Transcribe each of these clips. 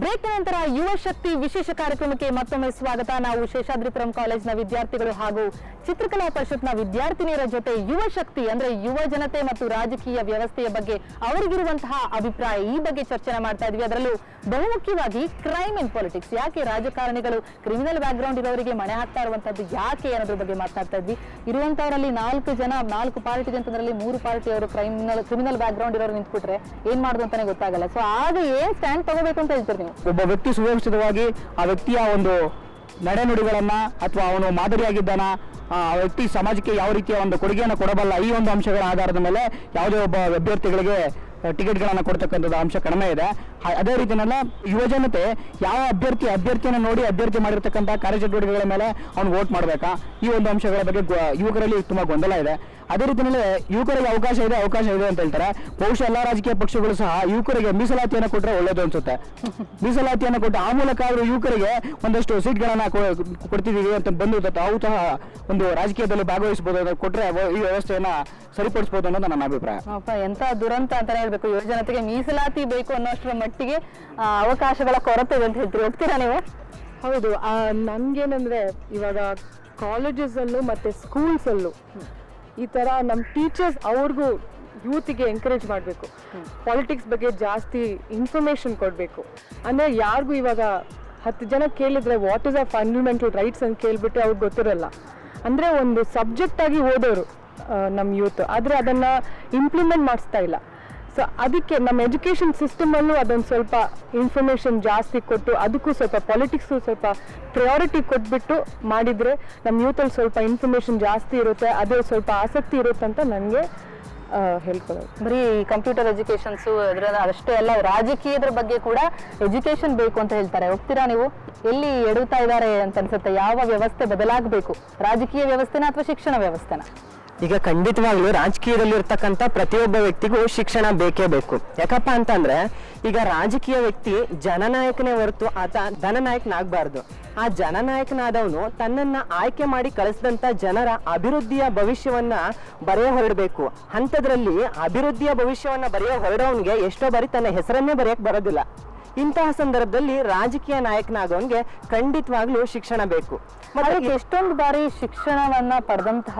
Break ನಂತರ ಯುವ ಶಕ್ತಿ ವಿಶೇಷ ಕಾರ್ಯಕ್ರಮಕ್ಕೆ ಮತ್ತೊಮ್ಮೆ ಸ್ವಾಗತ. ನಾವು ಶೇಷಾದ್ರಿಪುರಂ ಕಾಲೇಜಿನ ವಿದ್ಯಾರ್ಥಿಗಳು ಹಾಗೂ ಚಿತ್ರಕಲಾ ಪರಿಷತ್ನ ವಿದ್ಯಾರ್ಥಿನಿಯರ ಜೊತೆ ಯುವ ಶಕ್ತಿ ಅಂದ್ರೆ ಯುವ ಜನತೆ ಮತ್ತು ರಾಜಕೀಯ ವ್ಯವಸ್ಥೆಯ ಬಗ್ಗೆ ಅವರಿಗಿರುವಂತಹ ಅಭಿಪ್ರಾಯ ಈ ಬಗ್ಗೆ ಚರ್ಚೆ ಮಾಡ್ತಾ ಇದ್ವಿ. ಅದರಲ್ಲೂ ಬಹುಮುಖ್ಯವಾಗಿ ಕ್ರೈಮ್ ಅಂಡ್ ಪಾಲಿಟಿಕ್ಸ್, ಯಾಕೆ ರಾಜಕಾರಣಿಗಳು ಕ್ರಿಮಿನಲ್ ಬ್ಯಾಕ್ ಗ್ರೌಂಡ್ ಇರೋರಿಗೆ ಮಣೆ ಹಾಕ್ತಾ ಇರುವಂತದ್ದು ಯಾಕೆ ಅನ್ನೋದ್ರ ಬಗ್ಗೆ ಮಾತನಾಡ್ತಾ ಇದ್ವಿ. ಇರುವಂತವರಲ್ಲಿ 4 ಪಾರ್ಟಿ ಅಂತಂದ್ರಲ್ಲಿ 3 ಪಾರ್ಟಿಯವರು ಕ್ರಿಮಿನಲ್ ಬ್ಯಾಕ್ ಗ್ರೌಂಡ್ ಇರೋರು ನಿಂತ್ಬಿಟ್ರೆ ಏನ್ ಮಾಡುದು ಅಂತಾನೆ ಗೊತ್ತಾಗಲ್ಲ. ಸೊ ಆಗ ಏನ್ ಸ್ಟ್ಯಾಂಡ್ ತಗೋಬೇಕು ಅಂತ ಹೇಳ್ತೀರಿ ನೀವು? ಒಬ್ಬ ವ್ಯಕ್ತಿ ಸುವ್ಯವಸ್ಥಿತವಾಗಿ ಆ ವ್ಯಕ್ತಿಯ ಒಂದು ನಡೆನುಡಿಗಳನ್ನ ಅಥವಾ ಅವನು ಮಾದರಿಯಾಗಿದ್ದಾನ, ಆ ವ್ಯಕ್ತಿ ಸಮಾಜಕ್ಕೆ ಯಾವ ರೀತಿಯ ಒಂದು ಕೊಡುಗೆಯನ್ನು ಕೊಡಬಲ್ಲ, ಈ ಒಂದು ಅಂಶಗಳ ಆಧಾರದ ಮೇಲೆ ಯಾವುದೇ ಒಬ್ಬ ಅಭ್ಯರ್ಥಿಗಳಿಗೆ ಟಿಕೆಟ್ಗಳನ್ನು ಕೊಡ್ತಕ್ಕಂಥದ್ದು ಅಂಶ ಕಡಿಮೆ ಇದೆ. ಅದೇ ರೀತಿಯಲ್ಲ ಯುವಜನತೆ ಯಾವ ಅಭ್ಯರ್ಥಿಯನ್ನು ನೋಡಿ ಅಭ್ಯರ್ಥಿ ಮಾಡಿರ್ತಕ್ಕಂಥ ಕಾರ್ಯಚಟುವಟಿಕೆಗಳ ಮೇಲೆ ಅವ್ನು ವೋಟ್ ಮಾಡಬೇಕಾ, ಈ ಒಂದು ಅಂಶಗಳ ಬಗ್ಗೆ ಯುವಕರಲ್ಲಿ ತುಂಬಾ ಗೊಂದಲ ಇದೆ. ಅದೇ ರೀತಿಯಲ್ಲಿ ಯುವಕರಿಗೆ ಅವಕಾಶ ಇದೆ ಅಂತ ಹೇಳ್ತಾರೆ. ಬಹುಶಃ ಎಲ್ಲಾ ರಾಜಕೀಯ ಪಕ್ಷಗಳು ಸಹ ಯುವಕರಿಗೆ ಮೀಸಲಾತಿಯನ್ನು ಕೊಟ್ಟರೆ ಒಳ್ಳೇದು ಅನ್ಸುತ್ತೆ. ಮೀಸಲಾತಿಯನ್ನು ಕೊಟ್ಟು ಆ ಮೂಲಕ ಅವರು ಯುವಕರಿಗೆ ಒಂದಷ್ಟು ಸೀಟ್ಗಳನ್ನ ಕೊಡ್ತಿದೀವಿ ಅಂತ ಬಂದು ಅವು ಸಹ ಒಂದು ರಾಜಕೀಯದಲ್ಲಿ ಭಾಗವಹಿಸಬಹುದು, ಕೊಟ್ಟರೆ ಈ ವ್ಯವಸ್ಥೆಯನ್ನ ಸರಿಪಡಿಸಬಹುದು ಅನ್ನೋದು ನನ್ನ ಅಭಿಪ್ರಾಯ. ಎಂತ ದುರಂತ ಅಂತ ಹೇಳ್ಬೇಕು, ಯುವಜನತೆಗೆ ಮೀಸಲಾತಿ ಬೇಕು ಅನ್ನೋಷ್ಟರ ಮಟ್ಟಿಗೆ ಅವಕಾಶಗಳ ಕೊರತೆ ಇದೆ ಅಂತ ಹೇಳ್ತೀರಿ, ಹೋಗ್ತೀರಾ ನೀವು? ಹೌದು. ನನ್ಗೇನಂದ್ರೆ ಇವಾಗ ಕಾಲೇಜಸ್ ಅಲ್ಲೂ ಮತ್ತೆ ಸ್ಕೂಲ್ಸ್ ಅಲ್ಲೂ ಈ ತರ ನಮ್ಮ ಟೀಚರ್ಸ್ ಅವ್ರಿಗೂ ಯೂತ್ಗೆ ಎಂಕರೇಜ್ ಮಾಡಬೇಕು, ಪಾಲಿಟಿಕ್ಸ್ ಬಗ್ಗೆ ಜಾಸ್ತಿ ಇನ್ಫಾರ್ಮೇಶನ್ ಕೊಡಬೇಕು. ಅಂದರೆ ಯಾರಿಗೂ ಇವಾಗ 10 ಜನ ಕೇಳಿದ್ರೆ what is a fundamental rights ಅಂತ ಕೇಳ್ಬಿಟ್ಟು ಅವ್ರಿಗೆ ಗೊತ್ತಿರಲ್ಲ. ಅಂದರೆ ಒಂದು ಸಬ್ಜೆಕ್ಟ್ ಆಗಿ ಓದೋರು ನಮ್ಮ ಯೂತ್, ಆದರೆ ಅದನ್ನು ಇಂಪ್ಲಿಮೆಂಟ್ ಮಾಡಿಸ್ತಾ ಇಲ್ಲ. ಸೊ ಅದಕ್ಕೆ ನಮ್ಮ ಎಜುಕೇಷನ್ ಸಿಸ್ಟಮಲ್ಲೂ ಅದೊಂದು ಸ್ವಲ್ಪ ಇನ್ಫಾರ್ಮೇಷನ್ ಜಾಸ್ತಿ ಕೊಟ್ಟು ಅದಕ್ಕೂ ಸ್ವಲ್ಪ ಪಾಲಿಟಿಕ್ಸು ಸ್ವಲ್ಪ ಪ್ರಯಾರಿಟಿ ಕೊಟ್ಬಿಟ್ಟು ಮಾಡಿದರೆ ನಮ್ಮ ಯೂತಲ್ಲಿ ಸ್ವಲ್ಪ ಇನ್ಫಾರ್ಮೇಷನ್ ಜಾಸ್ತಿ ಇರುತ್ತೆ, ಅದೇ ಸ್ವಲ್ಪ ಆಸಕ್ತಿ ಇರುತ್ತೆ ಅಂತ ನನಗೆ ಹೇಳ್ಕೊಳ್ಳೋದು. ಬರೀ ಕಂಪ್ಯೂಟರ್ ಎಜುಕೇಶನ್ಸು ಅಷ್ಟೇ ಅಲ್ಲ, ರಾಜಕೀಯದ ಬಗ್ಗೆ ಕೂಡ ಎಜುಕೇಶನ್ ಬೇಕು ಅಂತ ಹೇಳ್ತಾರೆ. ಹೋಗ್ತೀರಾ ನೀವು? ಎಲ್ಲಿ ಎಡುತ್ತಾ ಇದ್ದಾರೆ ಅಂತ ಅನ್ಸುತ್ತೆ? ಯಾವ ವ್ಯವಸ್ಥೆ ಬದಲಾಗಬೇಕು, ರಾಜಕೀಯ ವ್ಯವಸ್ಥೆನ ಅಥವಾ ಶಿಕ್ಷಣ ವ್ಯವಸ್ಥೆನ? ಈಗ ಖಂಡಿತವಾಗ್ಲೂ ರಾಜಕೀಯದಲ್ಲಿ ಇರ್ತಕ್ಕಂಥ ಪ್ರತಿಯೊಬ್ಬ ವ್ಯಕ್ತಿಗೂ ಶಿಕ್ಷಣ ಬೇಕೇ ಬೇಕು. ಯಾಕಪ್ಪ ಅಂತಂದ್ರೆ ಈಗ ರಾಜಕೀಯ ವ್ಯಕ್ತಿ ಜನನಾಯಕನೇ ಹೊರತು ಆತ ಧನನಾಯಕನಾಗಬಾರ್ದು. ಆ ಜನನಾಯಕನಾದವನು ತನ್ನನ್ನ ಆಯ್ಕೆ ಮಾಡಿ ಕಳಿಸಿದಂತ ಜನರ ಅಭಿವೃದ್ಧಿಯ ಭವಿಷ್ಯವನ್ನ ಬರೆಯ ಹೊರಡಬೇಕು. ಅಂಥದ್ರಲ್ಲಿ ಅಭಿವೃದ್ಧಿಯ ಭವಿಷ್ಯವನ್ನ ಬರೆಯ ಹೊರಡೋನ್ಗೆ ಎಷ್ಟೋ ಬಾರಿ ತನ್ನ ಹೆಸರನ್ನೇ ಬರೆಯಕ್ ಬರೋದಿಲ್ಲ. ಇಂತಹ ಸಂದರ್ಭದಲ್ಲಿ ರಾಜಕೀಯ ನಾಯಕನಾಗೋನ್ಗೆ ಖಂಡಿತವಾಗ್ಲೂ ಶಿಕ್ಷಣ ಬೇಕು. ಮತ್ತೆ ಎಷ್ಟೊಂದು ಬಾರಿ ಶಿಕ್ಷಣವನ್ನ ಪಡೆದಂತಹ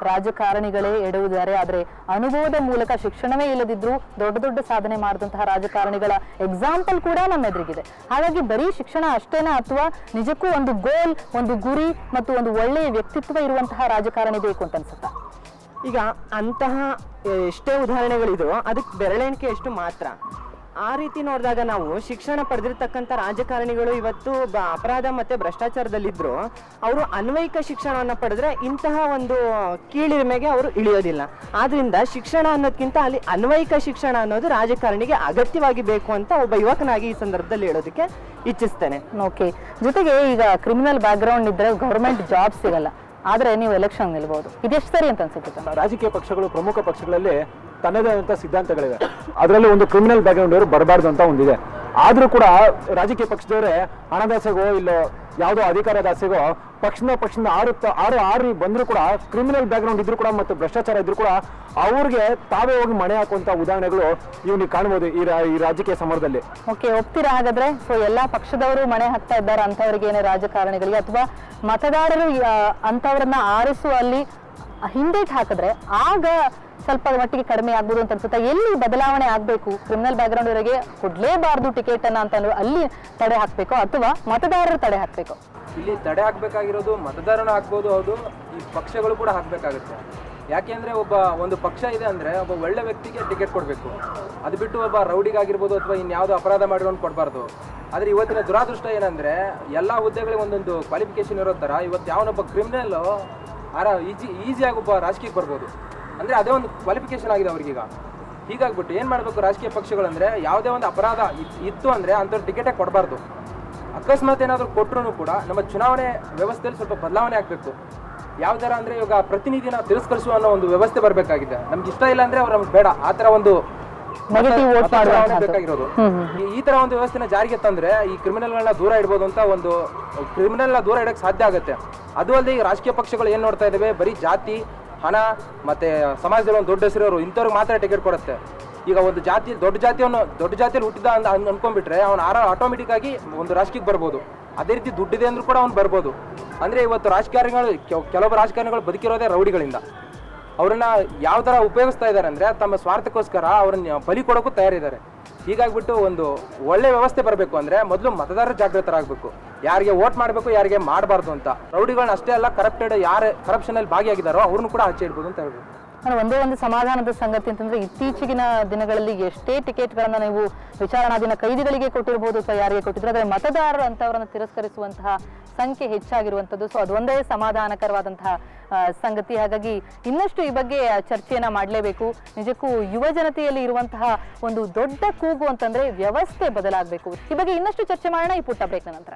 ರಾಜಕಾರಣಿಗಳೇ ಎಡುವುದಾರೆ, ಆದ್ರೆ ಅನುಭವದ ಮೂಲಕ ಶಿಕ್ಷಣವೇ ಇಲ್ಲದಿದ್ರು ದೊಡ್ಡ ಸಾಧನೆ ಮಾಡಿದಂತಹ ರಾಜಕಾರಣಿಗಳ ಎಕ್ಸಾಂಪಲ್ ಕೂಡ ನಮ್ಮ ಎದುರಿಗಿದೆ. ಹಾಗಾಗಿ ಬರೀ ಶಿಕ್ಷಣ ಅಷ್ಟೇನಾ ಅಥವಾ ನಿಜಕ್ಕೂ ಒಂದು ಗೋಲ್, ಒಂದು ಗುರಿ ಮತ್ತು ಒಂದು ಒಳ್ಳೆಯ ವ್ಯಕ್ತಿತ್ವ ಇರುವಂತಹ ರಾಜಕಾರಣಿ ಬೇಕು ಅಂತ ಅನ್ಸುತ್ತಾ? ಈಗ ಅಂತಹ ಎಷ್ಟೇ ಉದಾಹರಣೆಗಳಿದ್ರು ಅದಕ್ಕೆ ಬೆರಳೆಣಿಕೆ ಎಷ್ಟು ಮಾತ್ರ. ಆ ರೀತಿ ನೋಡಿದಾಗ ನಾವು ಶಿಕ್ಷಣ ಪಡೆದಿರ್ತಕ್ಕಂಥ ರಾಜಕಾರಣಿಗಳು ಇವತ್ತು ಅಪರಾಧ ಮತ್ತೆ ಭ್ರಷ್ಟಾಚಾರದಲ್ಲಿದ್ರು ಅವರು ಅನ್ವಯಿಕ ಶಿಕ್ಷಣವನ್ನು ಪಡೆದ್ರೆ ಇಂತಹ ಒಂದು ಕೀಳಿಮೆಗೆ ಅವರು ಇಳಿಯೋದಿಲ್ಲ. ಆದ್ರಿಂದ ಶಿಕ್ಷಣ ಅನ್ನೋದಕ್ಕಿಂತ ಅಲ್ಲಿ ಅನ್ವಯಿಕ ಶಿಕ್ಷಣ ಅನ್ನೋದು ರಾಜಕಾರಣಿಗೆ ಅಗತ್ಯವಾಗಿ ಬೇಕು ಅಂತ ಒಬ್ಬ ಯುವಕನಾಗಿ ಈ ಸಂದರ್ಭದಲ್ಲಿ ಹೇಳೋದಕ್ಕೆ ಇಚ್ಛಿಸ್ತೇನೆ. ಓಕೆ. ಜೊತೆಗೆ ಈಗ ಕ್ರಿಮಿನಲ್ ಬ್ಯಾಕ್ ಗ್ರೌಂಡ್ ಇದ್ರೆ ಗವರ್ಮೆಂಟ್ ಜಾಬ್ ಸಿಗಲ್ಲ, ಆದ್ರೆ ನೀವು ಎಲೆಕ್ಷನ್ ನಿಲ್ಬಹುದು, ಇದೆಷ್ಟು ಸರಿ ಅಂತ ಅನ್ಸುತ್ತೆ? ರಾಜಕೀಯ ಪಕ್ಷಗಳು, ಪ್ರಮುಖ ಪಕ್ಷಗಳಲ್ಲಿ ತನ್ನದೇ ಆದಂಥ ಸಿದ್ಧಾಂತಗಳಿವೆ. ಅದರಲ್ಲಿ ಒಂದು ಕ್ರಿಮಿನಲ್ ಬ್ಯಾಕ್ಗ್ರೌಂಡ್ ಅವರು ಬರಬಾರ್ದು ಅಂತ ಒಂದಿದೆ. ಆದ್ರೂ ಕೂಡ ರಾಜಕೀಯ ಪಕ್ಷದವರೇ ಹಣದಾಸೆಗೋ ಇಲ್ಲೋ ಯಾವುದೋ ಅಧಿಕಾರದಾಸೆಗೋ ಪಕ್ಷದಿಂದ ಆರು ಬಂದರೂ ಕೂಡ ಕ್ರಿಮಿನಲ್ ಬ್ಯಾಕ್ಗ್ರೌಂಡ್ ಇದ್ರು ಕೂಡ ಮತ್ತು ಭ್ರಷ್ಟಾಚಾರ ಇದ್ರು ಕೂಡ ಅವ್ರಿಗೆ ತಾವೇ ಹೋಗಿ ಮಣೆ ಹಾಕುವಂತ ಉದಾಹರಣೆಗಳು ನೀವು ಕಾಣಬಹುದು ಈ ರಾಜಕೀಯ ಸಮರದಲ್ಲಿ. ಓಕೆ, ಹೋಗ್ತೀರಾ ಹಾಗಾದ್ರೆ? ಸೊ ಎಲ್ಲಾ ಪಕ್ಷದವರು ಮಣೆ ಹಾಕ್ತಾ ಇದ್ದಾರೆ ಅಂತವ್ರಿಗೆ, ಏನೇ ರಾಜಕಾರಣಿಗಳಿಗೆ ಅಥವಾ ಮತದಾರರು ಅಂತವ್ರನ್ನ ಆರಿಸುವಲ್ಲಿ ಹಿಂದೇಟ್ ಹಾಕಿದ್ರೆ ಆಗ ಸ್ವಲ್ಪ ಮಟ್ಟಿಗೆ ಕಡಿಮೆ ಆಗ್ಬೋದು ಅಂತ ಅನ್ಸುತ್ತೆ. ಎಲ್ಲಿ ಬದಲಾವಣೆ ಆಗ್ಬೇಕು? ಕ್ರಿಮಿನಲ್ ಬ್ಯಾಕ್ ಗ್ರೌಂಡ್ ಅವರಿಗೆ ಕೊಡ್ಲೇಬಾರ್ದು ಟಿಕೆಟ್ ಅನ್ನ ಅಂತ ಅಲ್ಲಿ ತಡೆ ಹಾಕ್ಬೇಕು ಅಥವಾ ಮತದಾರರು ತಡೆ ಹಾಕ್ಬೇಕು? ಇಲ್ಲಿ ತಡೆ ಹಾಕ್ಬೇಕಾಗಿರೋದು ಮತದಾರನ ಹಾಕ್ಬೋದು, ಹೌದು, ಈ ಪಕ್ಷಗಳು ಕೂಡ ಹಾಕ್ಬೇಕಾಗುತ್ತೆ. ಯಾಕೆಂದ್ರೆ ಒಂದು ಪಕ್ಷ ಇದೆ ಅಂದ್ರೆ ಒಬ್ಬ ಒಳ್ಳೆ ವ್ಯಕ್ತಿಗೆ ಟಿಕೆಟ್ ಕೊಡಬೇಕು, ಅದು ಬಿಟ್ಟು ಒಬ್ಬ ರೌಡಿಗಾಗಿರ್ಬೋದು ಅಥವಾ ಇನ್ಯಾವುದೋ ಅಪರಾಧ ಮಾಡಿರೋನು ಕೊಡಬಾರ್ದು. ಆದರೆ ಇವತ್ತಿನ ದುರಾದೃಷ್ಟ ಏನಂದ್ರೆ ಎಲ್ಲ ಹುದ್ದೆಗಳಿಗೆ ಒಂದೊಂದು ಕ್ವಾಲಿಫಿಕೇಶನ್ ಇರೋ ಥರ ಇವತ್ತು ಯಾವನೊಬ್ಬ ಕ್ರಿಮಿನಲ್ ಈಸಿಯಾಗಿ ಒಬ್ಬ ರಾಜಕೀಯಕ್ಕೆ ಬರ್ಬೋದು. ಅಂದರೆ ಅದೇ ಒಂದು ಕ್ವಾಲಿಫಿಕೇಶನ್ ಆಗಿದೆ ಅವ್ರಿಗೀಗ. ಹೀಗಾಗ್ಬಿಟ್ಟು ಏನು ಮಾಡಬೇಕು ರಾಜಕೀಯ ಪಕ್ಷಗಳಂದರೆ, ಯಾವುದೇ ಒಂದು ಅಪರಾಧ ಇತ್ತು ಅಂದರೆ ಅಂಥವ್ರು ಟಿಕೆಟೇ ಕೊಡಬಾರ್ದು. ಅಕಸ್ಮಾತ್ ಏನಾದರೂ ಕೊಟ್ಟರು ಕೂಡ ನಮ್ಮ ಚುನಾವಣೆ ವ್ಯವಸ್ಥೆಯಲ್ಲಿ ಸ್ವಲ್ಪ ಬದಲಾವಣೆ ಆಗಬೇಕು. ಯಾವ ಥರ ಅಂದರೆ ಇವಾಗ ಪ್ರತಿನಿಧಿನ ತಿರಸ್ಕರಿಸುವ ಅನ್ನೋ ಒಂದು ವ್ಯವಸ್ಥೆ ಬರಬೇಕಾಗಿದೆ. ನಮ್ಗೆ ಇಷ್ಟ ಇಲ್ಲ ಅಂದರೆ ಅವ್ರು ನಮ್ಗೆ ಬೇಡ, ಆ ಥರ ಒಂದು ಬೇಕಾಗಿರೋದು. ಈ ತರ ಒಂದು ವ್ಯವಸ್ಥೆನ ಜಾರಿಗೆ ತಂದ್ರೆ ಈ ಕ್ರಿಮಿನಲ್ಗಳನ್ನ ದೂರ ಇಡ್ಬೋದು ಅಂತ ಒಂದು ಕ್ರಿಮಿನಲ್ನ ದೂರ ಇಡಕ್ಕೆ ಸಾಧ್ಯ ಆಗುತ್ತೆ. ಅದು ಅಲ್ಲದೆ ಈ ರಾಜಕೀಯ ಪಕ್ಷಗಳು ಏನ್ ನೋಡ್ತಾ ಇದ್ದಾವೆ, ಬರೀ ಜಾತಿ, ಹಣ ಮತ್ತೆ ಸಮಾಜದಲ್ಲಿ ಒಂದು ದೊಡ್ಡ ಹೆಸರು ಇಂಥವ್ರಿಗೆ ಮಾತ್ರ ಟಿಕೆಟ್ ಕೊಡುತ್ತೆ. ಈಗ ಒಂದು ಜಾತಿ ದೊಡ್ಡ ಜಾತಿಯಲ್ಲಿ ಹುಟ್ಟಿದ ಅನ್ಕೊಂಡ್ಬಿಟ್ರೆ ಅವ್ನು ಆಟೋಮೆಟಿಕ್ ಆಗಿ ಒಂದು ರಾಜಕೀಯಕ್ಕೆ ಬರ್ಬೋದು. ಅದೇ ರೀತಿ ದುಡ್ಡಿದೆ ಅಂದ್ರೂ ಕೂಡ ಅವ್ನು ಬರ್ಬೋದು. ಅಂದರೆ ಇವತ್ತು ರಾಜಕಾರಣಿಗಳು ಕೆಲವೊಬ್ಬರು ರಾಜಕಾರಣಿಗಳು ಬದುಕಿರೋದೇ ರೌಡಿಗಳಿಂದ. ಅವ್ರನ್ನ ಯಾವ ಥರ ಉಪಯೋಗಿಸ್ತಾ ಇದ್ದಾರೆ ಅಂದರೆ ತಮ್ಮ ಸ್ವಾರ್ಥಕ್ಕೋಸ್ಕರ ಅವ್ರನ್ನ ಬಲಿ ಕೊಡೋಕ್ಕೂ ತಯಾರಿದ್ದಾರೆ. ಹೀಗಾಗ್ಬಿಟ್ಟು ಒಂದು ಒಳ್ಳೆ ವ್ಯವಸ್ಥೆ ಬರಬೇಕು ಅಂದರೆ ಮೊದಲು ಮತದಾರರು ಜಾಗೃತರಾಗಬೇಕು. ಯಾರಿಗೆ ವೋಟ್ ಮಾಡಬೇಕು, ಯಾರಿಗೆ ಮಾಡಬಾರ್ದು ಅಂತ. ರೌಡಿಗಳನ್ನ ಅಷ್ಟೇ ಅಲ್ಲ, ಯಾರು ಕರಪ್ಷನಲ್ಲಿ ಭಾಗಿಯಾಗಿದ್ದಾರೋ ಅವ್ರನ್ನೂ ಕೂಡ ಹಚ್ಚಿ ಇಡ್ಬೋದು ಅಂತ ಹೇಳ್ಬೋದು. ಒಂದೇ ಒಂದು ಸಮಾಧಾನದ ಸಂಗತಿ ಅಂತಂದ್ರೆ ಇತ್ತೀಚಿನ ದಿನಗಳಲ್ಲಿ ಎಷ್ಟೇ ಟಿಕೆಟ್ಗಳನ್ನ ನೀವು ವಿಚಾರಣಾಧೀನ ಕೈದಿಗಳಿಗೆ ಕೊಟ್ಟಿರಬಹುದು ಅಥವಾ ಯಾರಿಗೆ ಕೊಟ್ಟಿದ್ರು, ಆದರೆ ಮತದಾರರು ಅಂತವರನ್ನು ತಿರಸ್ಕರಿಸುವಂತಹ ಸಂಖ್ಯೆ ಹೆಚ್ಚಾಗಿರುವಂಥದ್ದು. ಸೊ ಅದೊಂದೇ ಸಮಾಧಾನಕರವಾದಂತಹ ಸಂಗತಿ. ಹಾಗಾಗಿ ಇನ್ನಷ್ಟು ಈ ಬಗ್ಗೆ ಚರ್ಚೆಯನ್ನ ಮಾಡಲೇಬೇಕು. ನಿಜಕ್ಕೂ ಯುವ ಜನತೆಯಲ್ಲಿ ಇರುವಂತಹ ಒಂದು ದೊಡ್ಡ ಕೂಗು ಅಂತಂದ್ರೆ ವ್ಯವಸ್ಥೆ ಬದಲಾಗಬೇಕು. ಈ ಬಗ್ಗೆ ಇನ್ನಷ್ಟು ಚರ್ಚೆ ಮಾಡೋಣ ಈ ಪುಟ್ಟ ಬ್ರೇಕ್ನ ನಂತರ.